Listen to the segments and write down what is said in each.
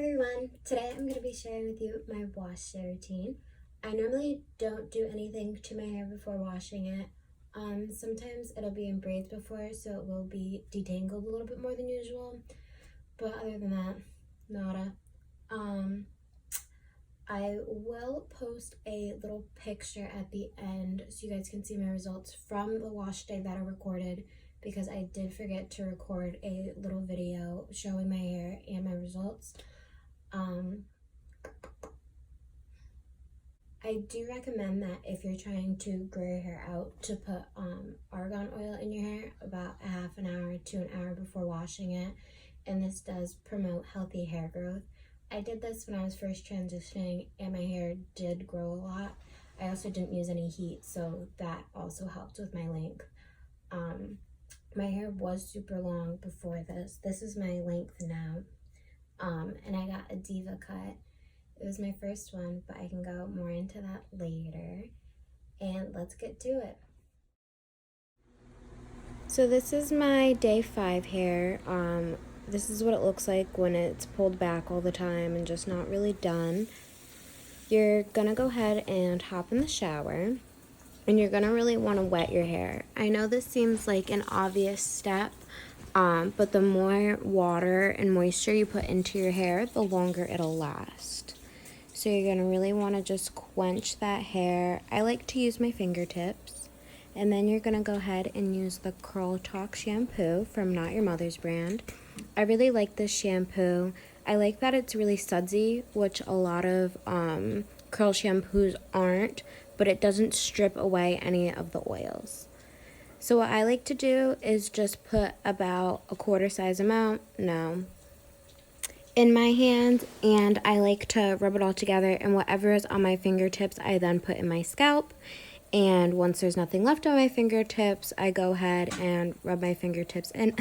everyone, today I'm going to be sharing with you my wash day routine. I normally don't do anything to my hair before washing it. Sometimes it'll be in braids before, so it will be detangled a little bit more than usual, but other than that, nada. I will post a little picture at the end so you guys can see my results from the wash day that I recorded, because I did forget to record a little video showing my hair and my results. I do recommend that if you're trying to grow your hair out, to put argan oil in your hair about a half an hour to an hour before washing it, and this does promote healthy hair growth. I did this when I was first transitioning and my hair did grow a lot. I also didn't use any heat, so that also helped with my length. My hair was super long before this. This is my length now, and I got a diva cut. It was my first one, but I can go more into that later. And let's get to it. So this is my day 5 hair. This is what it looks like when it's pulled back all the time and just not really done. You're gonna go ahead and hop in the shower, and you're gonna really want to wet your hair. I know this seems like an obvious step, but the more water and moisture you put into your hair, the longer it'll last. So you're going to really want to just quench that hair. I like to use my fingertips. And then you're going to go ahead and use the Curl Talk shampoo from Not Your Mother's brand. I really like this shampoo. I like that it's really sudsy, which a lot of curl shampoos aren't, but it doesn't strip away any of the oils. So what I like to do is just put about a quarter size amount, in my hand, and I like to rub it all together, and whatever is on my fingertips I then put in my scalp. And once there's nothing left on my fingertips, I go ahead and rub my fingertips. And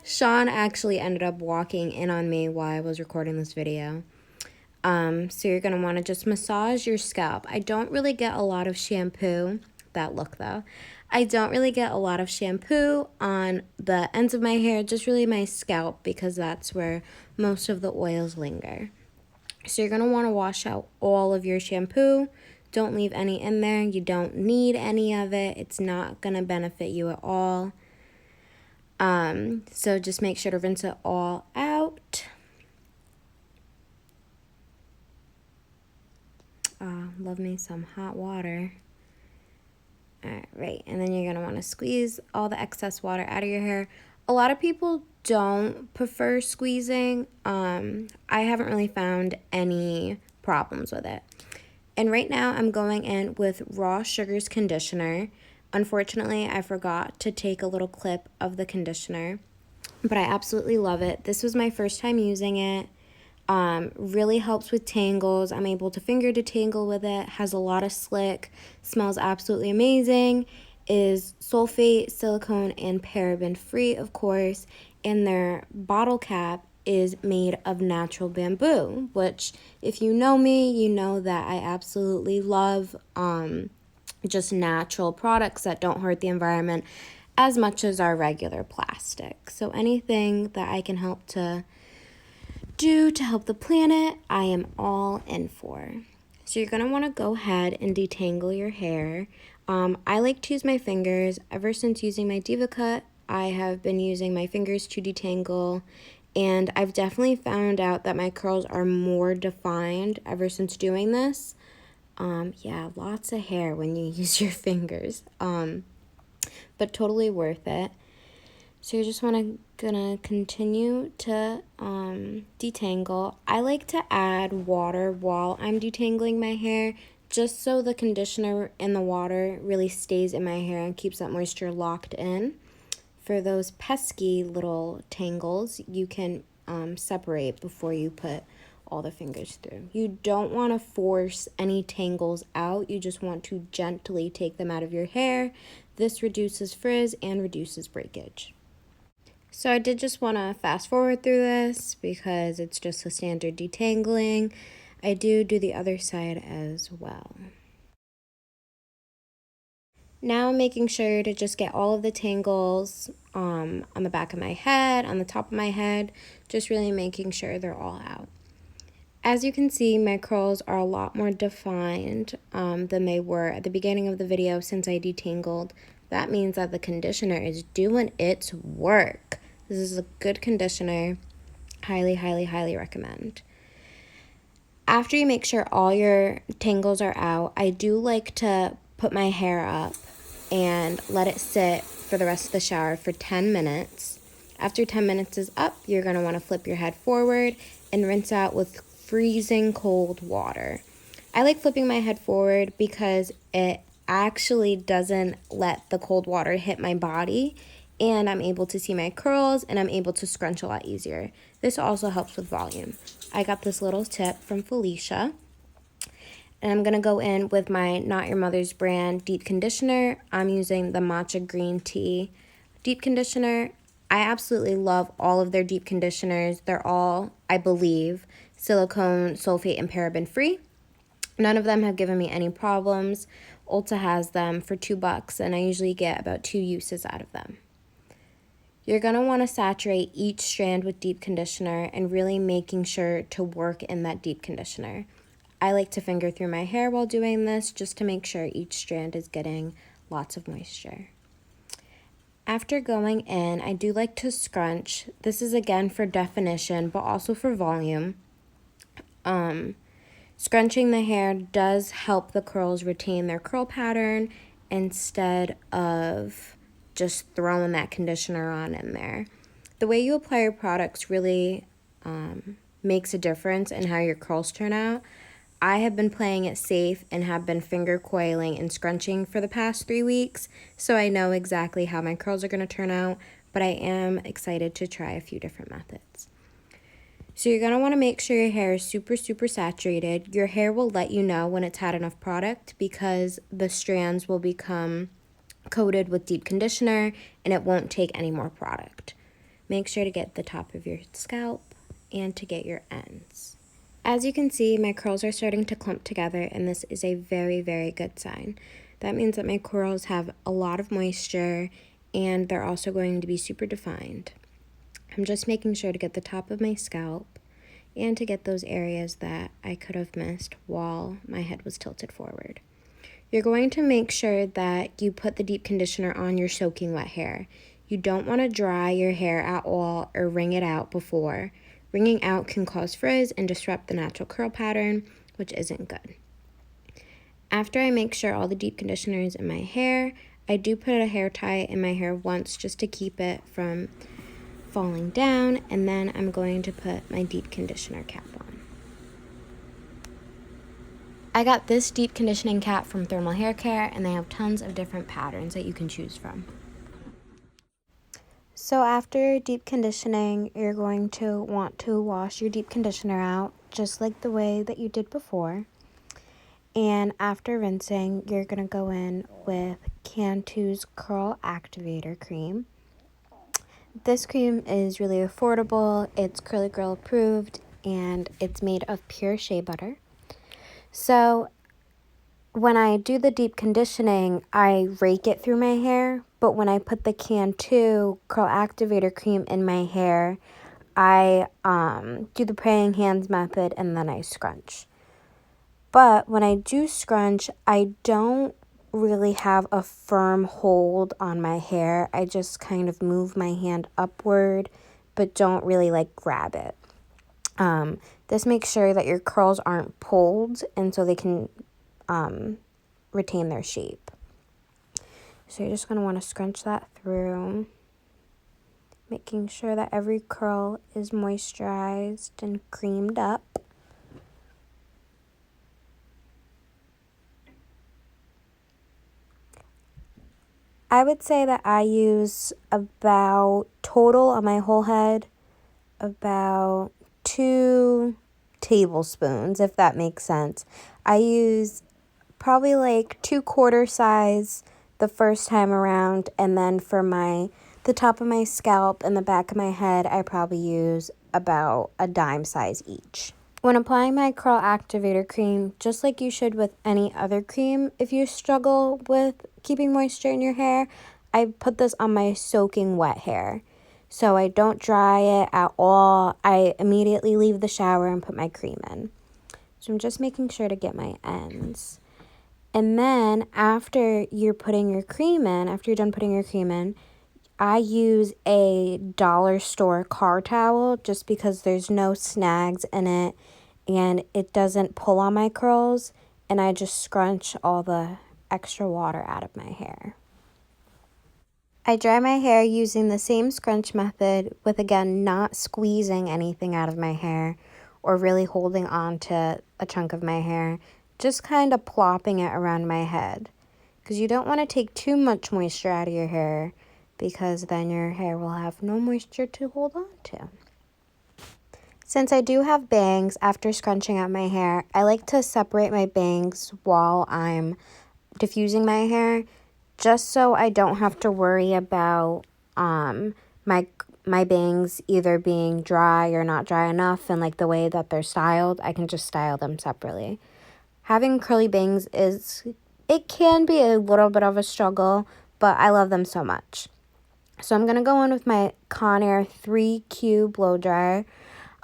Sean actually ended up walking in on me while I was recording this video. So you're going to want to just massage your scalp. I don't really get a lot of shampoo. That look though. I don't really get a lot of shampoo on the ends of my hair, just really my scalp, because that's where most of the oils linger. So you're going to want to wash out all of your shampoo. Don't leave any in there. You don't need any of it. It's not going to benefit you at all. So just make sure to rinse it all out. Love me some hot water. Alright, and then you're going to want to squeeze all the excess water out of your hair. A lot of people don't prefer squeezing. I haven't really found any problems with it. And right now I'm going in with Raw Sugars conditioner. Unfortunately, I forgot to take a little clip of the conditioner, but I absolutely love it. This was my first time using it. Really helps with tangles. I'm able to finger detangle with it. Has a lot of slick. Smells absolutely amazing. Is sulfate, silicone, and paraben free, of course. And their bottle cap is made of natural bamboo, which, if you know me, you know that I absolutely love just natural products that don't hurt the environment as much as our regular plastic. So anything that I can help to do to help the planet, I am all in for. So you're going to want to go ahead and detangle your hair. I like to use my fingers. Ever since using my Diva Cut, I have been using my fingers to detangle, and I've definitely found out that my curls are more defined ever since doing this. Yeah, lots of hair when you use your fingers, but totally worth it. So you just gonna continue to detangle. I like to add water while I'm detangling my hair, just so the conditioner in the water really stays in my hair and keeps that moisture locked in. For those pesky little tangles, you can separate before you put all the fingers through. You don't want to force any tangles out. You just want to gently take them out of your hair. This reduces frizz and reduces breakage. So I did just want to fast forward through this because it's just a standard detangling. I do the other side as well. Now I'm making sure to just get all of the tangles on the back of my head, on the top of my head, just really making sure they're all out. As you can see, my curls are a lot more defined than they were at the beginning of the video since I detangled. That means that the conditioner is doing its work. This is a good conditioner. Highly, highly, highly recommend. After you make sure all your tangles are out, I do like to put my hair up and let it sit for the rest of the shower for 10 minutes. After 10 minutes is up, you're going to want to flip your head forward and rinse out with freezing cold water. I like flipping my head forward because it actually doesn't let the cold water hit my body, and I'm able to see my curls and I'm able to scrunch a lot easier. This also helps with volume. I got this little tip from Felicia, and I'm going to go in with my Not Your Mother's brand deep conditioner. I'm using the matcha green tea deep conditioner. I absolutely love all of their deep conditioners. They're all, I believe, silicone, sulfate, and paraben free. None of them have given me any problems. Ulta has them for $2, and I usually get about 2 uses out of them. You're going to want to saturate each strand with deep conditioner and really making sure to work in that deep conditioner. I like to finger through my hair while doing this just to make sure each strand is getting lots of moisture. After going in, I do like to scrunch. This is again for definition, but also for volume. Scrunching the hair does help the curls retain their curl pattern instead of just throwing that conditioner on in there. The way you apply your products really makes a difference in how your curls turn out. I have been playing it safe and have been finger coiling and scrunching for the past 3 weeks, so I know exactly how my curls are going to turn out, but I am excited to try a few different methods. So you're going to want to make sure your hair is super, super saturated. Your hair will let you know when it's had enough product because the strands will become coated with deep conditioner and it won't take any more product. Make sure to get the top of your scalp and to get your ends. As you can see, my curls are starting to clump together, and this is a very, very good sign. That means that my curls have a lot of moisture and they're also going to be super defined. I'm just making sure to get the top of my scalp and to get those areas that I could have missed while my head was tilted forward. You're going to make sure that you put the deep conditioner on your soaking wet hair. You don't want to dry your hair at all or wring it out before. Wringing out can cause frizz and disrupt the natural curl pattern, which isn't good. After I make sure all the deep conditioner is in my hair, I do put a hair tie in my hair once just to keep it from falling down, and then I'm going to put my deep conditioner cap on. I got this deep conditioning cap from Thermal Hair Care, and they have tons of different patterns that you can choose from. So after deep conditioning, you're going to want to wash your deep conditioner out just like the way that you did before. And after rinsing, you're going to go in with Cantu's Curl Activator Cream. This cream is really affordable, it's Curly Girl approved, and it's made of pure shea butter. So when I do the deep conditioning, I rake it through my hair, but when I put the Cantu Curl Activator Cream in my hair, I do the praying hands method and then I scrunch. But when I do scrunch, I don't really have a firm hold on my hair. I just kind of move my hand upward, but don't really like grab it. This makes sure that your curls aren't pulled and so they can retain their shape. So you're just going to want to scrunch that through, making sure that every curl is moisturized and creamed up. I would say that I use about, total on my whole head, about 2 tablespoons, if that makes sense. I use probably like 2/4 size the first time around, and then for the top of my scalp and the back of my head, I probably use about a dime size each. When applying my curl activator cream, just like you should with any other cream, if you struggle with keeping moisture in your hair, I put this on my soaking wet hair. so I don't dry it at all. I immediately leave the shower and put my cream in. So I'm just making sure to get my ends. And then after you're putting your cream in, after you're done putting your cream in, I use a dollar store car towel just because there's no snags in it and it doesn't pull on my curls, and I just scrunch all the extra water out of my hair. I dry my hair using the same scrunch method with, again, not squeezing anything out of my hair or really holding on to a chunk of my hair, just kind of plopping it around my head. Because you don't want to take too much moisture out of your hair, because then your hair will have no moisture to hold on to. Since I do have bangs, after scrunching out my hair, I like to separate my bangs while I'm diffusing my hair, just so I don't have to worry about my bangs either being dry or not dry enough, and like the way that they're styled, I can just style them separately. Having curly bangs it can be a little bit of a struggle, but I love them so much. So I'm going to go in with my Conair 3Q blow dryer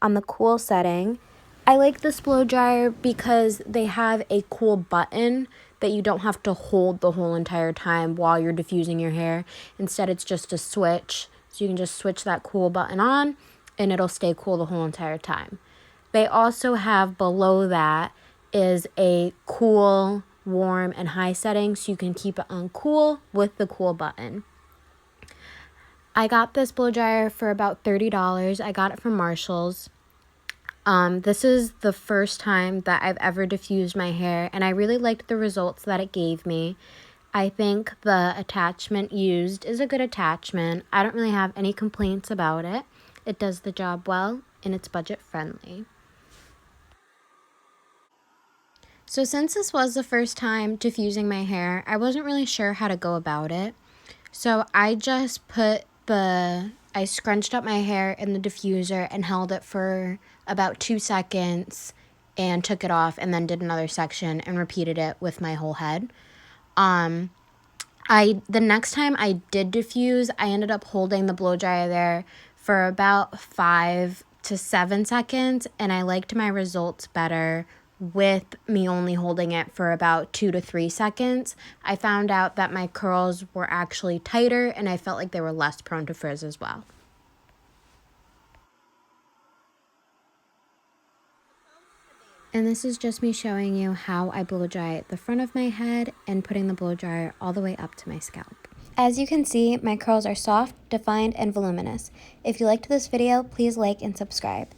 on the cool setting. I like this blow dryer because they have a cool button that you don't have to hold the whole entire time while you're diffusing your hair. Instead, it's just a switch. So you can just switch that cool button on and it'll stay cool the whole entire time. They also have below that is a cool, warm, and high setting, so you can keep it on cool with the cool button. I got this blow dryer for about $30. I got it from Marshall's. This is the first time that I've ever diffused my hair, and I really liked the results that it gave me. I think the attachment used is a good attachment. I don't really have any complaints about it. It does the job well, and it's budget friendly. So since this was the first time diffusing my hair, I wasn't really sure how to go about it. So I just I scrunched up my hair in the diffuser and held it for about 2 seconds and took it off, and then did another section and repeated it with my whole head. The next time I did diffuse, I ended up holding the blow dryer there for about 5 to 7 seconds, and I liked my results better with me only holding it for about 2 to 3 seconds. I found out that my curls were actually tighter, and I felt like they were less prone to frizz as well. And this is just me showing you how I blow dry the front of my head and putting the blow dryer all the way up to my scalp. As you can see, my curls are soft, defined, and voluminous. If you liked this video, please like and subscribe.